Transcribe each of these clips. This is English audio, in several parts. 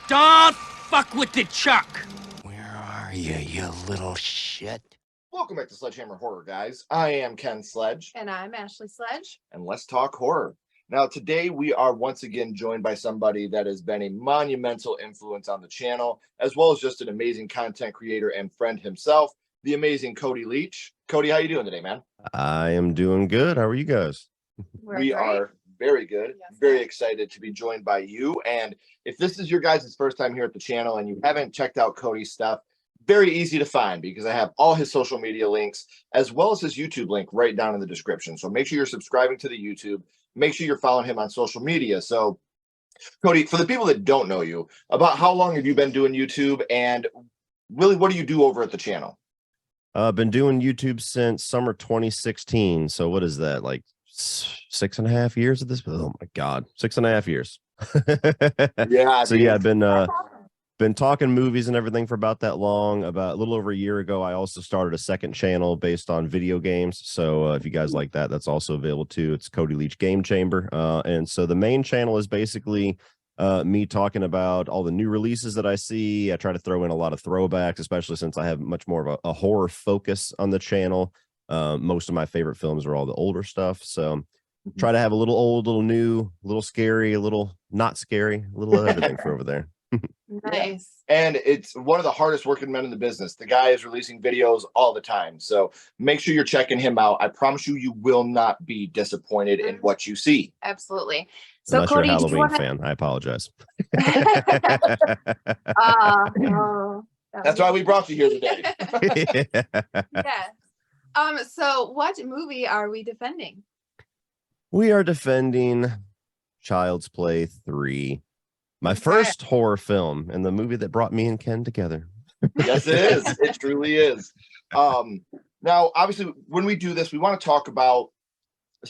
Don't fuck with the Chuck. Where are you little shit? Welcome back to Sledgehammer Horror, guys. I am Ken Sledge. And I'm Ashley Sledge. And let's talk horror. Now, today we are once again joined by somebody that has been a monumental influence on the channel, as well as just an amazing content creator and friend himself, the amazing Cody Leach. Cody, how you doing today, man? I am doing good. How are you guys? We are very good. Yes, very excited to be joined by you. And if this is your guys' first time here at the channel and you haven't checked out Cody's stuff, very easy to find because I have all his social media links as well as his YouTube link right down in the description. So make sure you're subscribing to the YouTube. Make sure you're following him on social media. So, Cody, for the people that don't know you, about how long have you been doing YouTube, and really what do you do over at the channel? I've been doing YouTube since summer 2016. So what is that, like 6.5 years of this? Oh my God, 6.5 years. Yeah. So yeah, I've been talking movies and everything for about that long. About a little over a year ago, I also started a second channel based on video games. So if you guys like that, that's also available too. It's Cody Leach Game Chamber. And so the main channel is basically me talking about all the new releases that I see. I try to throw in a lot of throwbacks, especially since I have much more of a horror focus on the channel. Most of my favorite films are all the older stuff. So try to have a little old, little new, a little scary, a little not scary, a little of everything for over there. Nice. And it's one of the hardest working men in the business. The guy is releasing videos all the time. So make sure you're checking him out. I promise you, you will not be disappointed in what you see. Absolutely. So Unless Cody, you're a Halloween fan, I apologize. That's why we brought you here today. Yeah. So what movie are we defending? We are defending Child's Play 3. My first horror film and the movie that brought me and Ken together. Yes, it is. It truly is. Now, obviously, when we do this, we want to talk about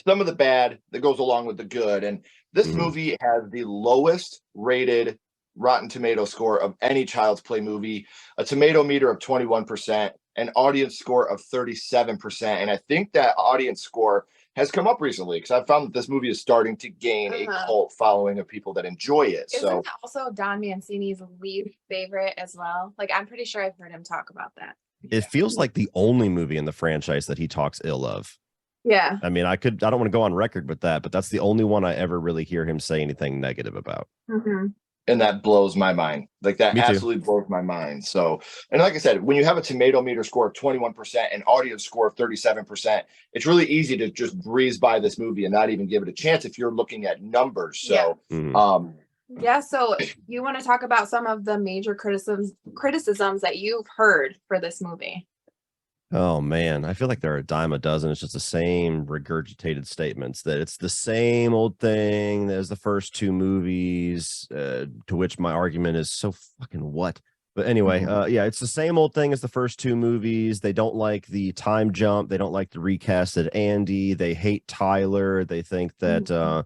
some of the bad that goes along with the good. And this movie has the lowest rated Rotten Tomato score of any Child's Play movie, a tomato meter of 21%, an audience score of 37%. And I think that audience score has come up recently because I've found that this movie is starting to gain a cult following of people that enjoy it. Isn't that also Don Mancini's lead favorite as well? Like, I'm pretty sure I've heard him talk about that. It feels like the only movie in the franchise that he talks ill of. Yeah. I mean, I don't want to go on record with that, but that's the only one I ever really hear him say anything negative about. And that blows my mind. Like, that absolutely blows my mind. So, and like I said, when you have a tomato meter score of 21% and audience score of 37%, it's really easy to just breeze by this movie and not even give it a chance if you're looking at numbers. So, yeah. So you want to talk about some of the major criticisms that you've heard for this movie? Oh man, I feel like there are a dime a dozen. It's just the same regurgitated statements that it's the same old thing as the first two movies, to which my argument is so fucking what? But anyway, yeah, it's the same old thing as the first two movies. They don't like the time jump. They don't like the recasted Andy. They hate Tyler. They think that,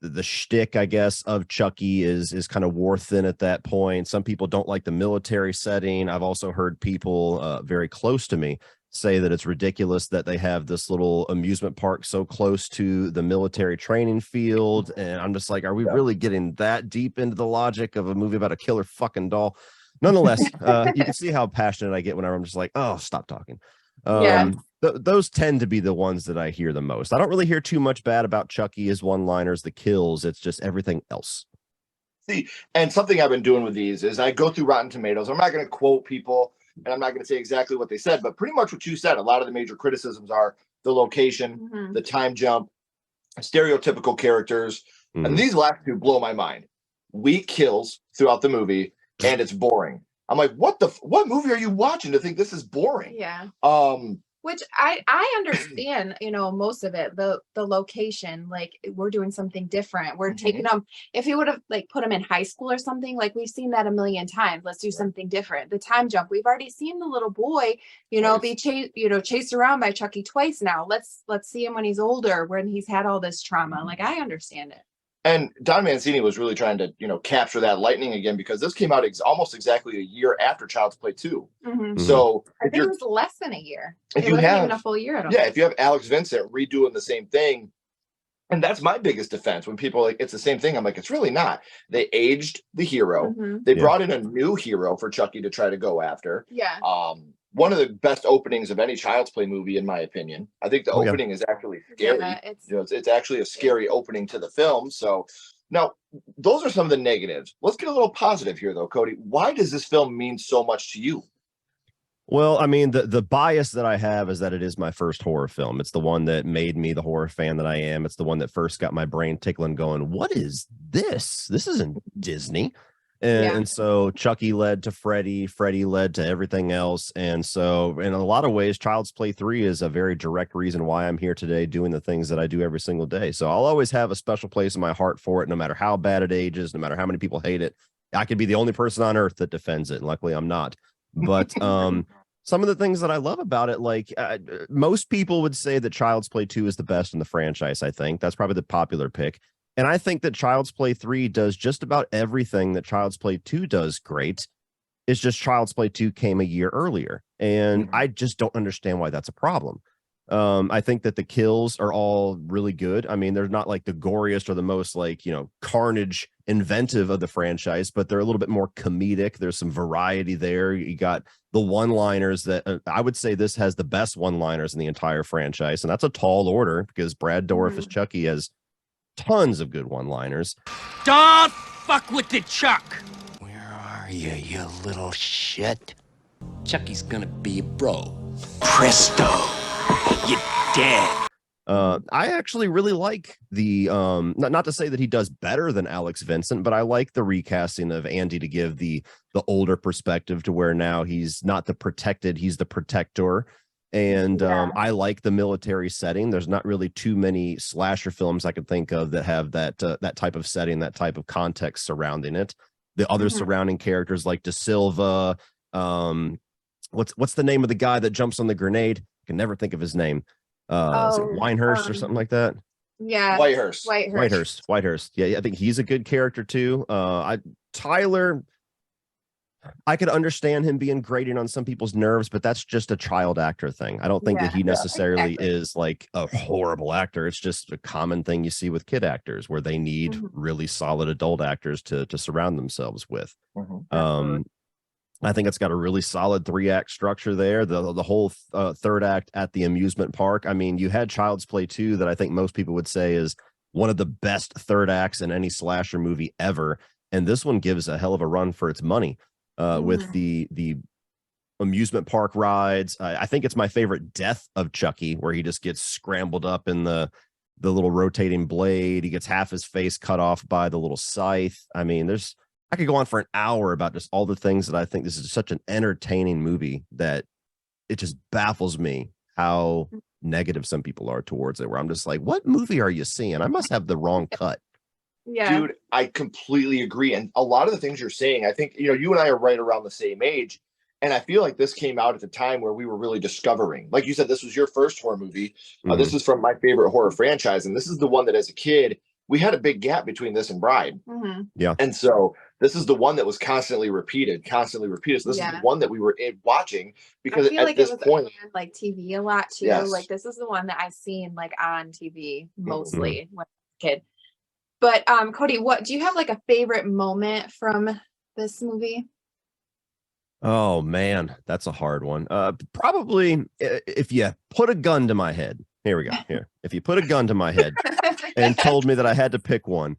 the shtick, I guess, of Chucky is kind of wore thin at that point. Some people don't like the military setting. I've also heard people very close to me say that it's ridiculous that they have this little amusement park so close to the military training field. And I'm just like, are we really getting that deep into the logic of a movie about a killer fucking doll? Nonetheless, you can see how passionate I get whenever I'm just like, oh, stop talking. Those tend to be the ones that I hear the most. I don't really hear too much bad about Chucky, his one-liners, the kills. It's just everything else. See, and something I've been doing with these is I go through Rotten Tomatoes. I'm not going to quote people, and I'm not going to say exactly what they said, but pretty much what you said. A lot of the major criticisms are the location, the time jump, stereotypical characters, and these last two blow my mind. Weak kills throughout the movie, and it's boring. I'm like, what movie are you watching to think this is boring? Yeah. Which I understand, most of it, the location, like we're doing something different. We're taking them. If you would have put them in high school or something, like we've seen that a million times. Let's do something different. The time jump. We've already seen the little boy, be chased around by Chucky twice now. Let's see him when he's older, when he's had all this trauma. Like, I understand it. And Don Mancini was really trying to, capture that lightning again, because this came out almost exactly a year after Child's Play 2. So I think it was less than a year. If it you wasn't have even a full year. If you have Alex Vincent redoing the same thing, And that's my biggest defense when people are like, it's the same thing. I'm like, it's really not. They aged the hero. They brought in a new hero for Chucky to try to go after. Yeah. One of the best openings of any Child's Play movie, in my opinion. I think the opening is actually scary. Yeah, it's actually a scary opening to the film. So now those are some of the negatives. Let's get a little positive here, though, Cody. Why does this film mean so much to you? Well, I mean, the bias that I have is that it is my first horror film. It's the one that made me the horror fan that I am. It's the one that first got my brain tickling going, what is this? This isn't Disney. And so Chucky led to Freddy led to everything else. And so in a lot of ways, Child's Play 3 is a very direct reason why I'm here today doing the things that I do every single day. So I'll always have a special place in my heart for it, no matter how bad it ages, no matter how many people hate it. I could be the only person on earth that defends it. And luckily I'm not. But some of the things that I love about it, like most people would say that Child's Play 2 is the best in the franchise. I think that's probably the popular pick. And I think that Child's Play 3 does just about everything that Child's Play 2 does great. It's just Child's Play 2 came a year earlier. And I just don't understand why that's a problem. I think that the kills are all really good. I mean, they're not like the goriest or the most like, carnage inventive of the franchise, but they're a little bit more comedic. There's some variety there. You got the one-liners that I would say this has the best one-liners in the entire franchise. And that's a tall order because Brad Dourif as Chucky has tons of good one-liners. Don't fuck with the Chuck. Where are you, you little shit? Chucky's gonna be a bro. Presto, you're dead. I actually really like the not to say that he does better than Alex Vincent, but I like the recasting of Andy to give the older perspective to where now he's not the protected, he's the protector. And I like the military setting. There's not really too many slasher films I could think of that have that that type of setting, that type of context surrounding it. The other surrounding characters like De Silva, what's the name of the guy that jumps on the grenade? I can never think of his name. Is it Winehurst or something like that? Yeah. Whitehurst. Yeah, I think he's a good character too. Tyler, I could understand him being grating on some people's nerves, but that's just a child actor thing. I don't think that he necessarily is like a horrible actor. It's just a common thing you see with kid actors where they need really solid adult actors to surround themselves with. I think it's got a really solid 3-act structure there. The whole third act at the amusement park. I mean, you had Child's Play 2 that I think most people would say is one of the best third acts in any slasher movie ever. And this one gives a hell of a run for its money with the amusement park rides. I think it's my favorite death of Chucky, where he just gets scrambled up in the little rotating blade. He gets half his face cut off by the little scythe. I mean, I could go on for an hour about just all the things that I think this is such an entertaining movie that it just baffles me how negative some people are towards it, where I'm just like, what movie are you seeing? I must have the wrong cut. Yeah. Dude, I completely agree. And a lot of the things you're saying, I think, you and I are right around the same age. And I feel like this came out at the time where we were really discovering, like you said, this was your first horror movie. This is from my favorite horror franchise. And this is the one that as a kid, we had a big gap between this and Bride. Yeah. And so this is the one that was constantly repeated. So this is the one that we were watching because I feel at like this it was point, on, like TV a lot too. Yes. Like this is the one that I seen like on TV mostly when I was a kid. But Cody, what do you have like a favorite moment from this movie? Oh man, that's a hard one. Probably if you put a gun to my head. Here we go. Here. If you put a gun to my head and told me that I had to pick one,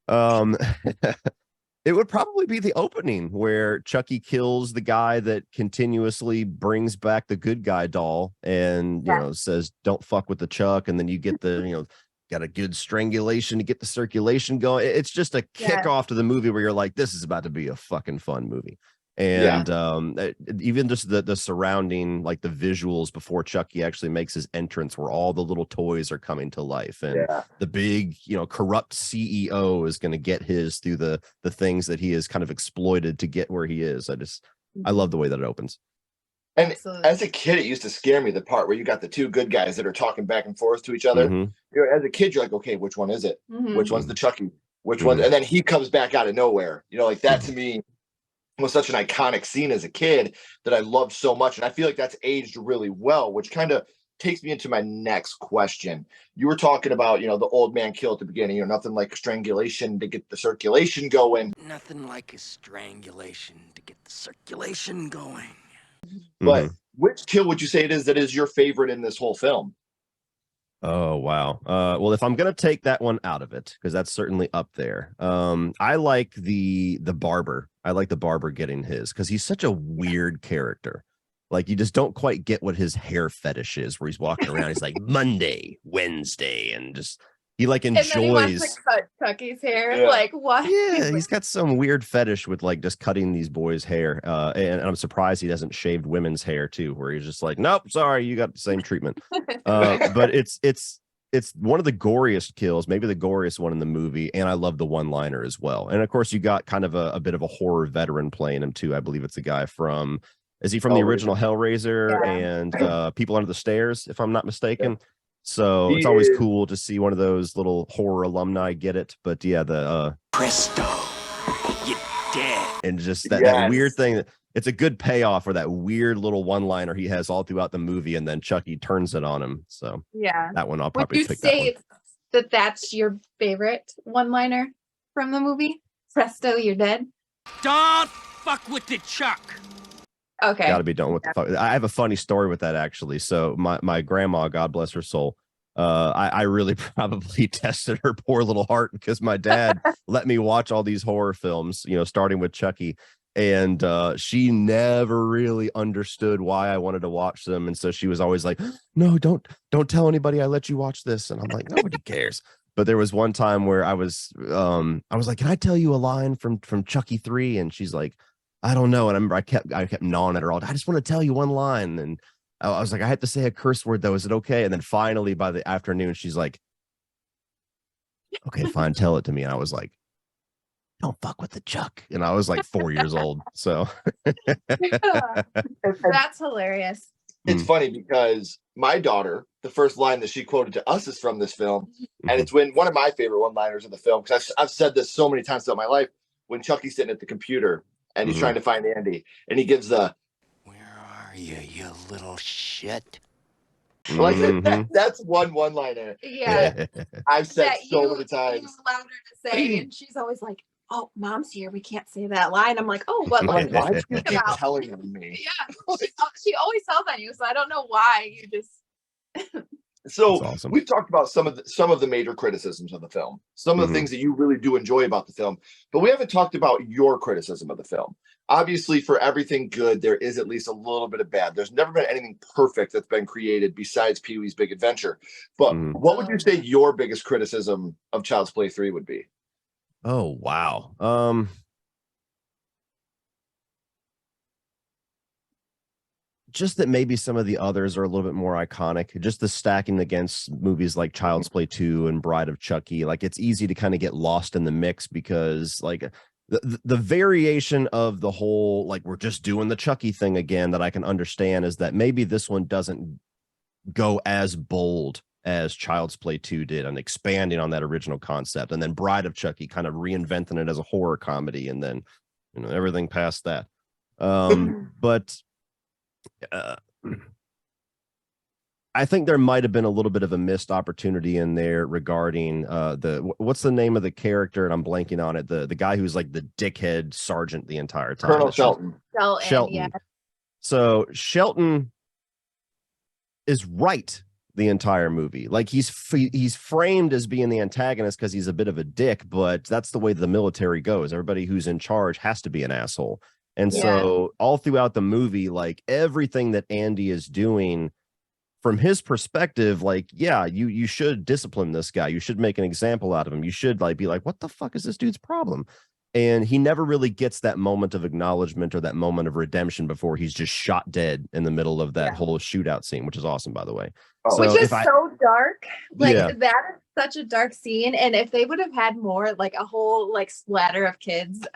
it would probably be the opening where Chucky kills the guy that continuously brings back the good guy doll and, says, don't fuck with the Chuck. And then you get the, got a good strangulation to get the circulation going. It's just a kickoff to the movie where you're like, this is about to be a fucking fun movie. And even just the surrounding, like the visuals before Chucky actually makes his entrance, where all the little toys are coming to life, and the big, corrupt CEO is going to get his through the things that he has kind of exploited to get where he is. I love the way that it opens. And as a kid, it used to scare me, the part where you got the two good guys that are talking back and forth to each other. As a kid, you're like, okay, which one is it? Which one's the Chucky? Which one? And then he comes back out of nowhere. Like that to me was such an iconic scene as a kid that I loved so much. And I feel like that's aged really well, which kind of takes me into my next question. You were talking about, the old man kill at the beginning, nothing like strangulation to get the circulation going. Nothing like a strangulation to get the circulation going. But which kill would you say it is that is your favorite in this whole film? Oh, wow. Well, if I'm going to take that one out of it, because that's certainly up there. I like the barber. I like the barber getting his, because he's such a weird character. Like, you just don't quite get what his hair fetish is, where he's walking around. He's like Monday, Wednesday, and just he like enjoys. And then he wants to cut Chucky's hair. Yeah. Like, what? Yeah, he's got some weird fetish with like just cutting these boys' hair. And I'm surprised he doesn't shave women's hair too, where he's just like, nope, sorry, you got the same treatment. But it's one of the goriest kills, maybe the goriest one in the movie, and I love the one-liner as well. And of course, you got kind of a bit of a horror veteran playing him too. I believe it's a guy from. Is he from the original Hellraiser and People Under the Stairs, if I'm not mistaken? So it's always cool to see one of those little horror alumni get it. But yeah, the Presto, you're dead. and just that weird thing. It's a good payoff for that weird little one-liner he has all throughout the movie, and then Chucky turns it on him. So yeah, that one I'll would probably you pick say that's your favorite one-liner from the movie? Presto, you're dead. Don't fuck with the chuck. Okay. Got to be done with the fuck. I have a funny story with that, actually. So my grandma, God bless her soul, I really probably tested her poor little heart, because my dad let me watch all these horror films, starting with Chucky, and she never really understood why I wanted to watch them, and so she was always like, no, don't tell anybody I let you watch this. And I'm like, nobody cares. But there was one time where I was like, can I tell you a line from Chucky 3? And she's like, I don't know. And I remember I kept gnawing at her all day. I just want to tell you one line. And I was like, I have to say a curse word though. Is it okay? And then finally by the afternoon, she's like, okay, fine. Tell it to me. And I was like, don't fuck with the chuck. And I was like 4 years old. So That's hilarious. It's funny because my daughter, the first line that she quoted to us is from this film. And it's when one of my favorite one-liners in the film, because I've said this so many times throughout my life, when Chucky's sitting at the computer and he's trying to find Andy, and he gives the, Where are you, you little shit? like that's one-liner. Yeah. I've said That so you many times. allowed her to say, and she's always like, oh, mom's here, we can't say that line. I'm like, oh, what I'm line? like, why do you Think keep about? telling me? Yeah, she always tells on you, so I don't know why you just. So That's awesome. we've talked about some of the major criticisms of the film, some of the things that you really do enjoy about the film, but we haven't talked about your criticism of the film. Obviously, for everything good, there is at least a little bit of bad. There's never been anything perfect that's been created besides Pee-wee's Big Adventure. But what would you say your biggest criticism of Child's Play 3 would be? Oh, wow. Just that maybe some of the others are a little bit more iconic. Just the stacking against movies like Child's Play 2 and Bride of Chucky. Like, it's easy to kind of get lost in the mix, because like the variation of the whole, like, we're just doing the Chucky thing again, that I can understand, is that maybe this one doesn't go as bold as Child's Play 2 did, and expanding on that original concept. And then Bride of Chucky kind of reinventing it as a horror comedy, and then everything past that. But I think there might have been a little bit of a missed opportunity in there regarding what's the name of the character, and I'm blanking on it, the guy who's like the dickhead sergeant the entire time. Colonel Shelton. Shelton. Yeah. So Shelton is right the entire movie. Like, he's framed as being the antagonist because he's a bit of a dick, but that's the way the military goes. Everybody who's in charge has to be an asshole. And so all throughout the movie, like, everything that Andy is doing from his perspective, like, yeah, you should discipline this guy. You should make an example out of him. You should like be like, what the fuck is this dude's problem? And he never really gets that moment of acknowledgement or that moment of redemption before he's just shot dead in the middle of that whole shootout scene, which is awesome, by the way. Oh. Which is so dark. Like, that is such a dark scene. And if they would have had more, like a whole like splatter of kids,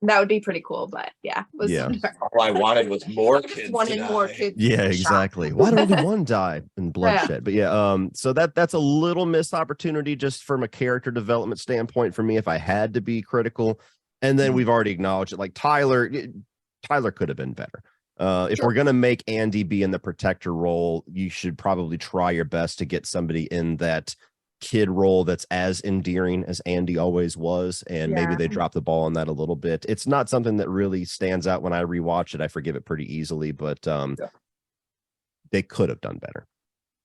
that would be pretty cool. But yeah, it was so dark. All I wanted was more I just kids. wanted more kids. Yeah, shot. exactly. Why don't only one die in bloodshed? But yeah, so that's a little missed opportunity just from a character development standpoint for me, if I had to be critical. And then we've already acknowledged it. Like, Tyler could have been better. If Sure. we're gonna make Andy be in the protector role, you should probably try your best to get somebody in that kid role that's as endearing as Andy always was, and maybe Yeah. they drop the ball on that a little bit. It's not something that really stands out when I rewatch it. I forgive it pretty easily, but Yeah. they could have done better.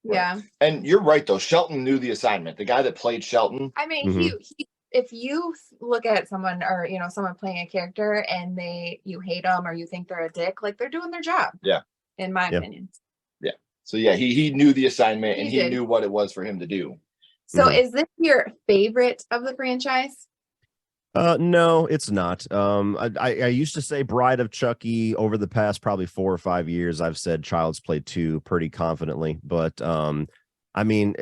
Yeah. And you're right though. Shelton knew the assignment. The guy that played Shelton. I mean, Mhm. he if you look at someone or someone playing a character and you hate them or you think they're a dick, like they're doing their job. Yeah. In my Yeah. opinion. Yeah. So yeah, he knew the assignment and He he did. knew what it was for him to do. So Mhm. is this your favorite of the franchise? No, it's not. I used to say Bride of Chucky. Over the past probably 4 or 5 years, I've said Child's Play 2 pretty confidently. But I mean,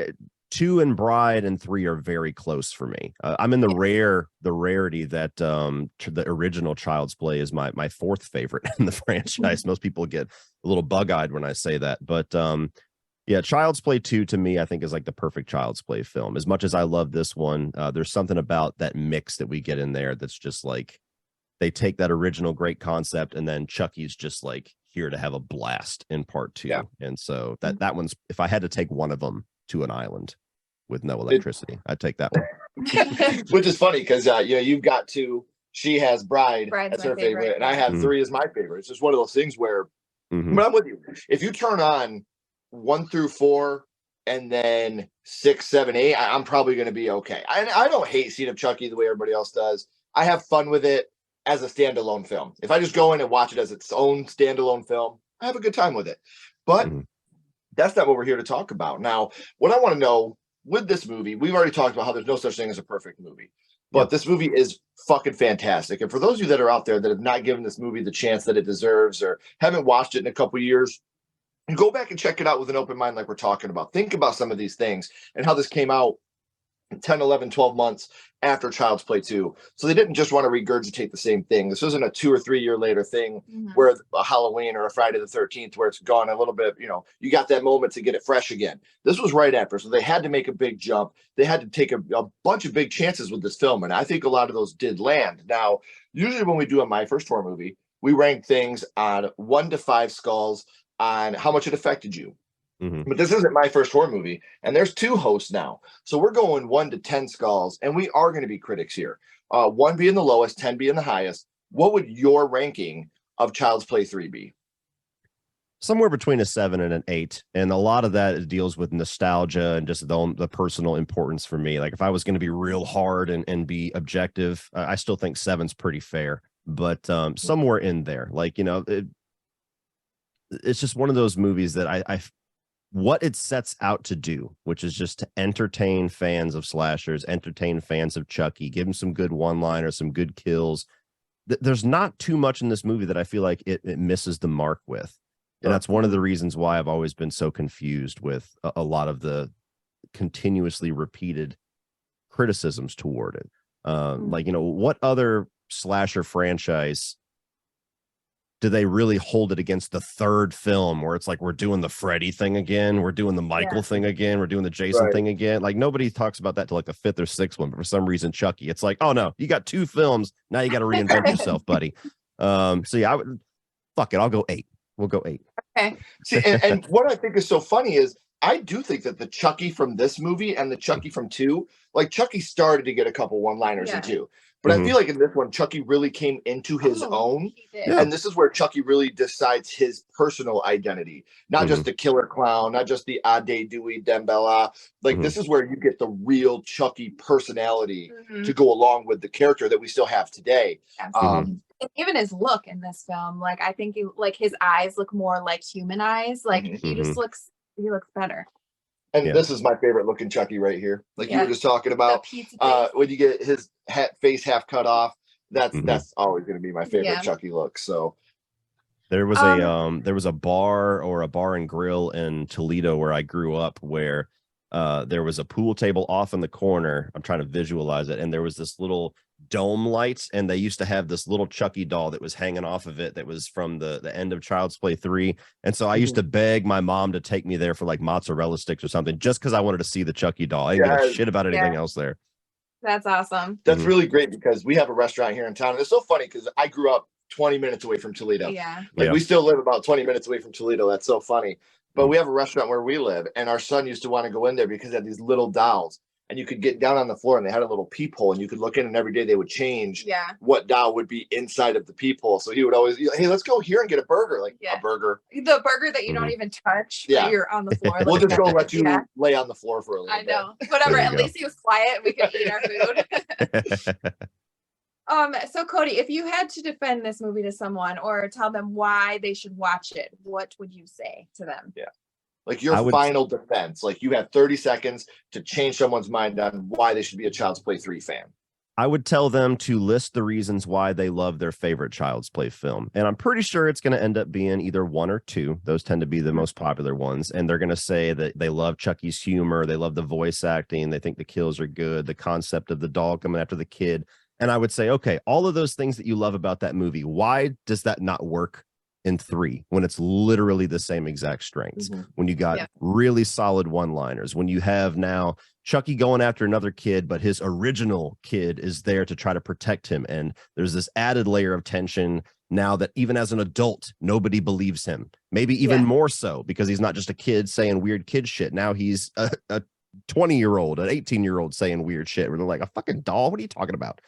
2 and Bride and 3 are very close for me. I'm in the rarity that the original Child's Play is my fourth favorite in the franchise. Most people get a little bug-eyed when I say that, but yeah, Child's Play 2 to me, I think, is like the perfect Child's Play film. As much as I love this one, there's something about that mix that we get in there that's just like they take that original great concept and then Chucky's just like here to have a blast in part 2. Yeah. And so that one's, if I had to take one of them to an island with no electricity, I'd take that one. Which is funny because you've got 2. She has Bride Bride's as my her favorite, and I have Mhm. 3 as my favorite. It's just one of those things where Mhm. but I'm with you. If you turn on 1 through 4 and then 6, 7, 8, I'm probably going to be okay. I don't hate Seed of Chucky the way everybody else does. I have fun with it as a standalone film. If I just go in and watch it as its own standalone film, I have a good time with it. But Mhm. that's not what we're here to talk about. Now, what I want to know with this movie, we've already talked about how there's no such thing as a perfect movie. But Yep. this movie is fucking fantastic. And for those of you that are out there that have not given this movie the chance that it deserves or haven't watched it in a couple years, go back and check it out with an open mind like we're talking about. Think about some of these things and how this came out 10, 11, 12 months after Child's Play 2. So they didn't just want to regurgitate the same thing. This isn't a 2 or 3 year later thing Mhm. where a Halloween or a Friday the 13th where it's gone a little bit, you got that moment to get it fresh again. This was right after. So they had to make a big jump. They had to take a bunch of big chances with this film. And I think a lot of those did land. Now, usually when we do a My First Horror Movie, we rank things on 1 to 5 skulls on how much it affected you. Mhm. But this isn't My First Horror Movie, and there's 2 hosts now. So we're going 1 to 10 skulls, and we are going to be critics here. 1 being the lowest, 10 being the highest. What would your ranking of Child's Play 3 be? Somewhere between a 7 and an 8, and a lot of that deals with nostalgia and just the personal importance for me. Like if I was going to be real hard and be objective, I still think 7's pretty fair, but somewhere in there, like it's just one of those movies that I what it sets out to do, which is just to entertain fans of slashers, entertain fans of Chucky, give them some good one-liners, some good kills. There's not too much in this movie that I feel like it misses the mark with. And that's one of the reasons why I've always been so confused with a lot of the continuously repeated criticisms toward it. Like, what other slasher franchise do they really hold it against the third film where it's like, we're doing the Freddy thing again, we're doing the Michael thing again, we're doing the Jason Right. thing again? Like nobody talks about that till like the 5th or 6th one, but for some reason Chucky, it's like, oh no, you got 2 films, now you got to reinvent yourself, buddy. So yeah, fuck it, I'll go 8. We'll go 8. Okay. See, and what I think is so funny is I do think that the Chucky from this movie and the Chucky from 2, like Chucky started to get a couple one-liners in 2. But I feel like in this one, Chucky really came into his own. He did. Yeah. And this is where Chucky really decides his personal identity, not just the killer clown, not just the Ade Dewey Dembella. Like this is where you get the real Chucky personality Mhm. to go along with the character that we still have today. Absolutely. And even his look in this film, like I think his eyes look more like human eyes. Like he just looks better. And this is my favorite looking Chucky right here. Like you were just talking about, when you get his face half cut off, that's always going to be my favorite Chucky look. So there was a bar and grill in Toledo where I grew up where there was a pool table off in the corner. I'm trying to visualize it, and there was this little dome light, and they used to have this little Chucky doll that was hanging off of it that was from the end of Child's Play 3. And so I used to beg my mom to take me there for like mozzarella sticks or something just because I wanted to see the Chucky doll. I didn't give a shit about anything else there. That's awesome. That's really great because we have a restaurant here in town. And it's so funny because I grew up 20 minutes away from Toledo. Yeah. Like we still live about 20 minutes away from Toledo. That's so funny. But Mm. we have a restaurant where we live, and our son used to want to go in there because they had these little dolls, and you could get down on the floor, and they had a little peephole, and you could look in, and every day they would change what doll would be inside of the peephole. So he would always, hey, let's go here and get a burger, like a burger. The burger that you don't even touch, Yeah. but you're on the floor. We'll just go at let it. you lay on the floor for a little bit. I know. Whatever. There you At go. least he was quiet. We could eat our food. So Cody, if you had to defend this movie to someone or tell them why they should watch it, what would you say to them? Yeah. Like your final defense. Like you have 30 seconds to change someone's mind on why they should be a Child's Play 3 fan. I would tell them to list the reasons why they love their favorite Child's Play film. And I'm pretty sure it's going to end up being either one or two. Those tend to be the most popular ones. And they're going to say that they love Chucky's humor. They love the voice acting. They think the kills are good. The concept of the doll coming after the kid. And I would say, okay, all of those things that you love about that movie, why does that not work in 3 when it's literally the same exact strengths? When you got really solid one-liners, when you have now Chucky going after another kid, but his original kid is there to try to protect him. And there's this added layer of tension now that even as an adult, nobody believes him. Maybe even more so because he's not just a kid saying weird kid shit. Now he's a 20-year-old, an 18-year-old saying weird shit where they're like, a fucking doll? What are you talking about?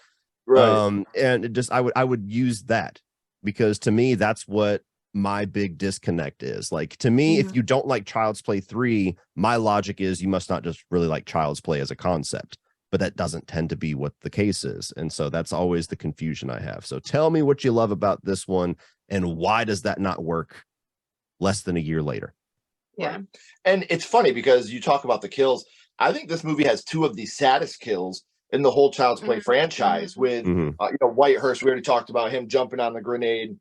Right. And it just, I would use that because to me, that's what my big disconnect is. Like, to me, if you don't like Child's Play 3, my logic is you must not just really like Child's Play as a concept, but that doesn't tend to be what the case is. And so that's always the confusion I have. So tell me what you love about this one and why does that not work less than a year later? Yeah. Right. And it's funny because you talk about the kills. I think this movie has 2 of the saddest kills in the whole Child's Play franchise with Whitehurst. We already talked about him jumping on the grenade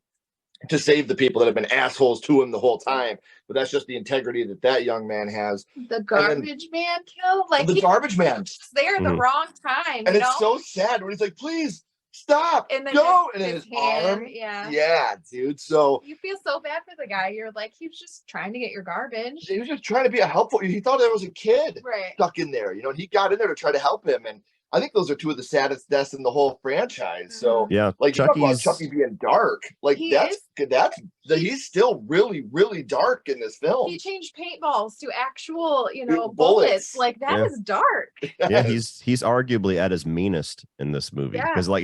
to save the people that have been assholes to him the whole time. But that's just the integrity that young man has. The garbage man kill, like the garbage man was there at the wrong time. And it's so sad when he's like, please stop, and then go, and his his hand, arm. Yeah, dude. So you feel so bad for the guy. You're like, he was just trying to get your garbage. he was just trying to be a helpful. He thought there was a kid Right. stuck in there, and he got in there to try to help him. And I think those are 2 of the saddest deaths in the whole franchise. So yeah, like you talk about Chucky being dark, like he's still really, really dark in this film. He changed paintballs to actual, bullets. Like that is dark. Yeah, he's arguably at his meanest in this movie because like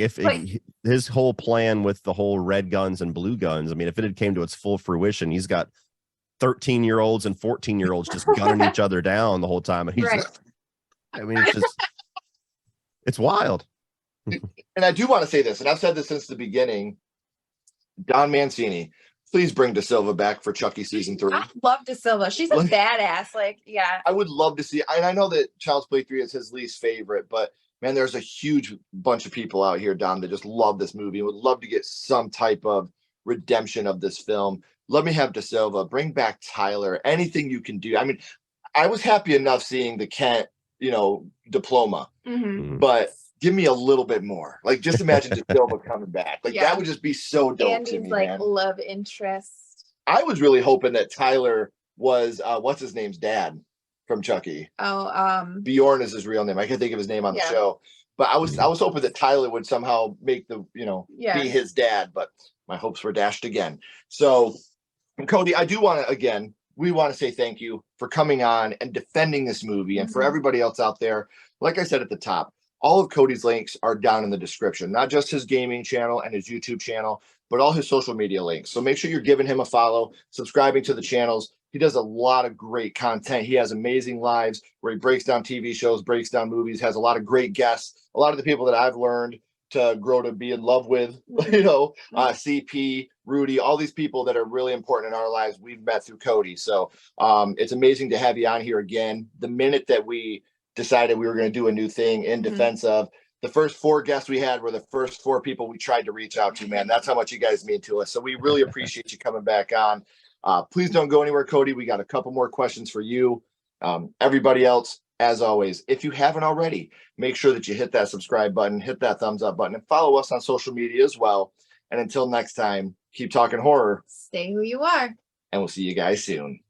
his whole plan with the whole red guns and blue guns, I mean, if it had came to its full fruition, he's got 13-year-olds and 14-year-olds just gunning each other down the whole time, and he's I mean, it's just it's wild. And I do want to say this, and I've said this since the beginning. Don Mancini, please bring Da Silva back for Chucky season 3. I love Da Silva. She's a badass. Like, yeah. I would love to see. And I know that Child's Play 3 is his least favorite, but man, there's a huge bunch of people out here, Don, that just love this movie and would love to get some type of redemption of this film. Let me have Da Silva. Bring back Tyler. Anything you can do. I mean, I was happy enough seeing the Kent, diploma, but give me a little bit more. Like, just imagine Da Silva coming back. Like, that would just be so dope Andy's to me, like man. love interest. I was really hoping that Tyler was what's his name's dad from Chucky. Bjorn is his real name. I can't think of his name on the show. But I was hoping that Tyler would somehow make the be his dad, but my hopes were dashed again. So, Cody, I do want to we want to say thank you for coming on and defending this movie. And for everybody else out there, like I said at the top, all of Cody's links are down in the description, not just his gaming channel and his YouTube channel, but all his social media links. So make sure you're giving him a follow, subscribing to the channels. He does a lot of great content. He has amazing lives where he breaks down TV shows, breaks down movies, has a lot of great guests. A lot of the people that I've learned to grow to be in love with, CP, Rudy, all these people that are really important in our lives, we've met through Cody. So it's amazing to have you on here again. The minute that we decided we were going to do a new thing in defense of the first 4 guests we had were the first 4 people we tried to reach out to, man. That's how much you guys mean to us. So we really appreciate you coming back on. Please don't go anywhere, Cody. We got a couple more questions for you. Everybody else, as always, if you haven't already, make sure that you hit that subscribe button, hit that thumbs up button, and follow us on social media as well. And until next time, keep talking horror. Stay who you are. And we'll see you guys soon.